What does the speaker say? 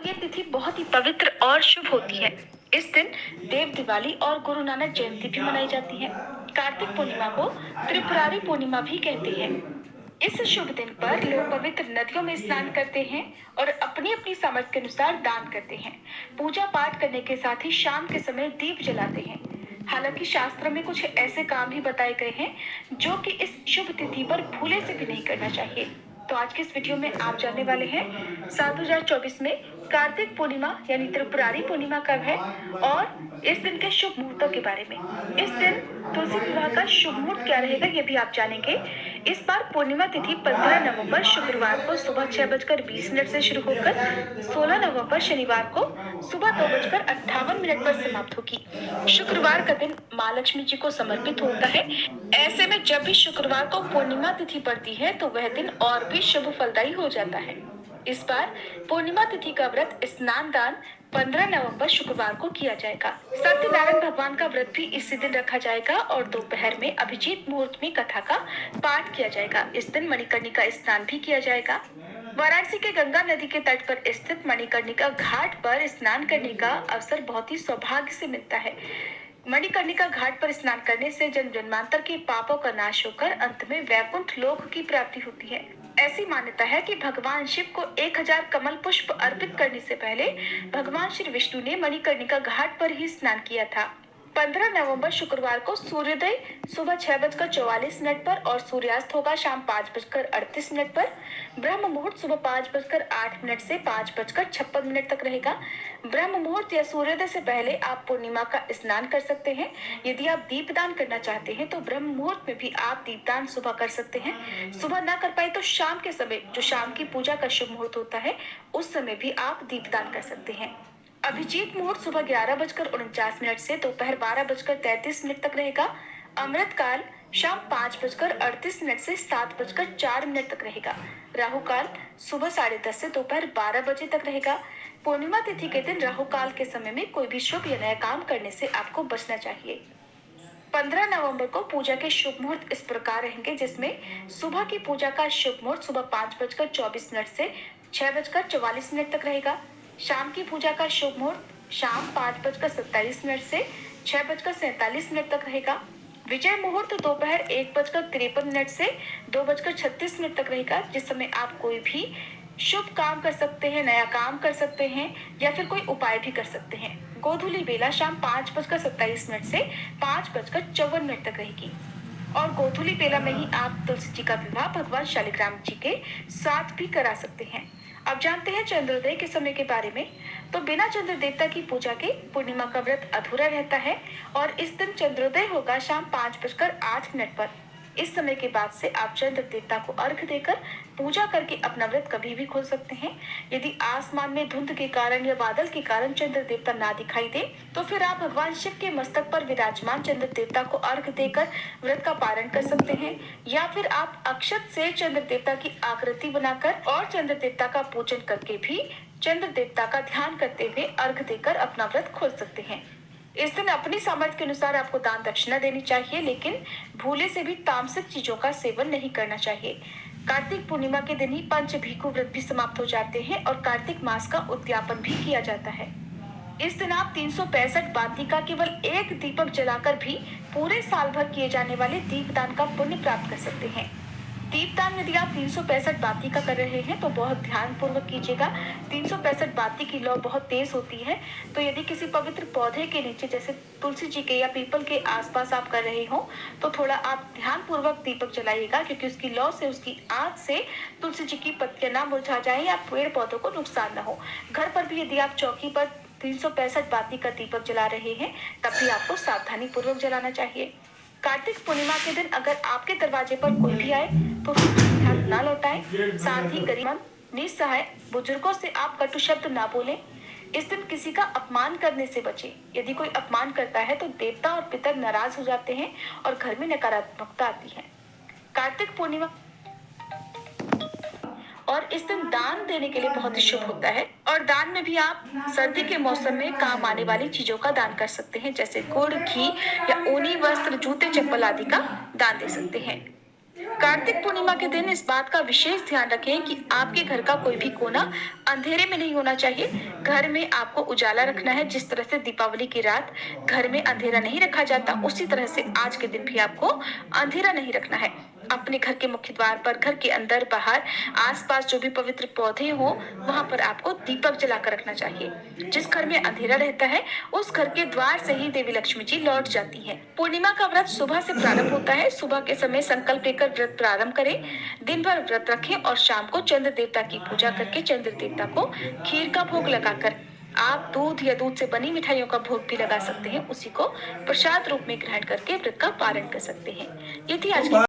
ये तिथि बहुत ही पवित्र और शुभ होती है। इस दिन देव दिवाली और गुरु नानक जयंती भी मनाई जाती है। कार्तिक पूर्णिमा को त्रिपुरारी पूर्णिमा भी कहते हैं। इस शुभ दिन पर लोग पवित्र नदियों में स्नान करते हैं और अपनी अपनी सामर्थ्य के अनुसार दान करते हैं। पूजा पाठ करने के साथ ही शाम के समय दीप जलाते हैं। हालांकि शास्त्रों में कुछ ऐसे काम भी बताए गए हैं जो कि इस शुभ तिथि पर भूले से भी नहीं करना चाहिए। तो आज के इस वीडियो में आप जानने वाले हैं साल 2024 में कार्तिक पूर्णिमा यानी त्रिपुरारी पूर्णिमा कब है और इस दिन के शुभ मुहूर्तों के बारे में। इस दिन तुलसी विवाह का शुभ मुहूर्त क्या रहेगा ये भी आप जानेंगे। इस बार पूर्णिमा तिथि 15 नवंबर शुक्रवार को सुबह 6:20 से शुरू होकर 16 नवंबर शनिवार को सुबह 2:58 पर समाप्त होगी। शुक्रवार का दिन माँ लक्ष्मी जी को समर्पित होता है। ऐसे में जब भी शुक्रवार को पूर्णिमा तिथि पड़ती है तो वह दिन और भी शुभ फलदायी हो जाता है। इस बार पूर्णिमा तिथि का व्रत स्नान दान 15 नवंबर शुक्रवार को किया जाएगा। सत्यनारायण भगवान का व्रत भी इसी दिन रखा जाएगा और दोपहर में अभिजीत मुहूर्त में कथा का पाठ किया जाएगा। इस दिन मणिकर्णिका स्नान भी किया जाएगा। वाराणसी के गंगा नदी के तट पर स्थित मणिकर्णिका घाट पर स्नान करने का अवसर बहुत ही सौभाग्य से मिलता है। मणिकर्णिका घाट पर स्नान करने से जन्म जन्मांतर के पापों का नाश होकर अंत में वैकुंठ लोक की प्राप्ति होती है। ऐसी मान्यता है कि भगवान शिव को 1000 कमल पुष्प अर्पित करने से पहले भगवान श्री विष्णु ने मणिकर्णिका घाट पर ही स्नान किया था। 15 नवंबर शुक्रवार को सूर्योदय सुबह 6:44 पर और सूर्यास्त होगा शाम 5:38 पर। ब्रह्म मुहूर्त सुबह 5:08 से 5:56 तक रहेगा। ब्रह्म मुहूर्त या सूर्योदय से पहले आप पूर्णिमा का स्नान कर सकते हैं। यदि आप दीपदान करना चाहते हैं तो ब्रह्म मुहूर्त में भी आप दीपदान सुबह कर सकते हैं। सुबह ना कर पाए तो शाम के समय जो शाम की पूजा का शुभ मुहूर्त होता है उस समय भी आप दीपदान कर सकते हैं। अभिजीत मुहूर्त सुबह 11:49 से दोपहर 12:33 तक रहेगा। अमृत काल शाम 5:38 से 7:04 तक रहेगा। राहु काल सुबह 10:30 से दोपहर 12 बजे तक रहेगा। पूर्णिमा तिथि के दिन राहु काल के समय में कोई भी शुभ या नया काम करने से आपको बचना चाहिए। 15 नवंबर को पूजा के शुभ मुहूर्त इस प्रकार रहेंगे, जिसमें सुबह की पूजा का शुभ मुहूर्त सुबह 5:24 से 6:44 तक रहेगा। शाम की पूजा का शुभ मुहूर्त शाम 5:27 से 6:47 तक रहेगा। विजय मुहूर्त दोपहर 1:53 से 2:36 तक रहेगा, जिस समय आप कोई भी शुभ काम कर सकते हैं, नया काम कर सकते हैं या फिर कोई उपाय भी कर सकते हैं। गोधूली बेला शाम 5:27 से 5:54 तक रहेगी और गोधूली बेला में ही आप तुलसी जी का विवाह भगवान शालिग्राम जी के साथ भी करा सकते हैं। अब जानते हैं चंद्रोदय के समय के बारे में। तो बिना चंद्र देवता की पूजा के पूर्णिमा का व्रत अधूरा रहता है और इस दिन चंद्रोदय होगा शाम 5:08 पर। इस समय के बाद से आप चंद्र देवता को अर्घ देकर पूजा करके अपना व्रत कभी भी खोल सकते हैं। यदि आसमान में धुंध के कारण या बादल के कारण चंद्र देवता ना दिखाई दे तो फिर आप भगवान शिव के मस्तक पर विराजमान चंद्र देवता को अर्घ देकर व्रत का पारण कर सकते हैं या फिर आप अक्षत से चंद्र देवता की आकृति बनाकर और चंद्र देवता का पूजन करके भी चंद्र देवता का ध्यान करते हुए अर्घ देकर अपना व्रत खोल सकते हैं। इस दिन अपनी सामर्थ्य के अनुसार आपको दान दक्षिणा देनी चाहिए, लेकिन भूले से भी तामसिक चीजों का सेवन नहीं करना चाहिए। कार्तिक पूर्णिमा के दिन ही पंच भीखु व्रत भी समाप्त हो जाते हैं और कार्तिक मास का उद्यापन भी किया जाता है। इस दिन आप 365 बाती का केवल एक दीपक जलाकर भी पूरे साल भर किए जाने वाले दीपदान का पुण्य प्राप्त कर सकते हैं। दीपदान यदि आप 365 बाती का कर रहे हैं तो बहुत ध्यान पूर्वक कीजिएगा। 365 बाती की लौ बहुत तेज होती है, तो यदि किसी पवित्र पौधे के नीचे जैसे तुलसी जी के या पीपल के आसपास आप कर रहे हो तो थोड़ा आप ध्यान पूर्वक दीपक जलाइएगा, क्योंकि उसकी लौ से उसकी आंच से तुलसी जी की पत्तियां ना मुरझा जाए या पेड़ पौधों को नुकसान न हो। घर पर भी यदि आप चौकी पर 365 बाती का दीपक जला रहे हैं तब भी आपको सावधानी पूर्वक जलाना चाहिए। कार्तिक पूर्णिमा के दिन अगर आपके दरवाजे पर कोई भी आए तो हाथ ना लौटाएं। साथ ही गरीबमंद, निसहाय, बुजुर्गों से आप कटु शब्द ना बोलें। इस दिन किसी का अपमान करने से बचें। यदि कोई अपमान करता है तो देवता और पितर नाराज हो जाते हैं और घर में नकारात्मकता आती है। कार्तिक पूर्णिमा और इस दिन दान देने के लिए बहुत ही शुभ होता है और दान में भी आप सर्दी के मौसम में काम आने वाली चीजों का दान कर सकते हैं, जैसे गुड़, घी या ऊनी वस्त्र, जूते, चप्पल आदि का दान दे सकते हैं। कार्तिक पूर्णिमा के दिन इस बात का विशेष ध्यान रखें कि आपके घर का कोई भी कोना अंधेरे में नहीं होना चाहिए। घर में आपको उजाला रखना है। जिस तरह से दीपावली की रात घर में अंधेरा नहीं रखा जाता, उसी तरह से आज के दिन भी आपको अंधेरा नहीं रखना है। अपने घर के मुख्य द्वार पर, घर के अंदर बाहर, आसपास जो भी पवित्र पौधे हो, वहां पर आपको दीपक जलाकर रखना चाहिए। जिस घर में अंधेरा रहता है, उस घर के द्वार से ही देवी लक्ष्मी जी लौट जाती हैं। पूर्णिमा का व्रत सुबह से प्रारंभ होता है। सुबह के समय संकल्प लेकर व्रत प्रारंभ करें। दिन भर व्रत रखें और शाम को चंद्र देवता की पूजा करके चंद्र देवता को खीर का भोग लगाकर आप दूध या दूध से बनी मिठाइयों का भोग भी लगा सकते हैं। उसी को प्रसाद रूप में ग्रहण करके व्रत का पालन कर सकते हैं। ये थी आज की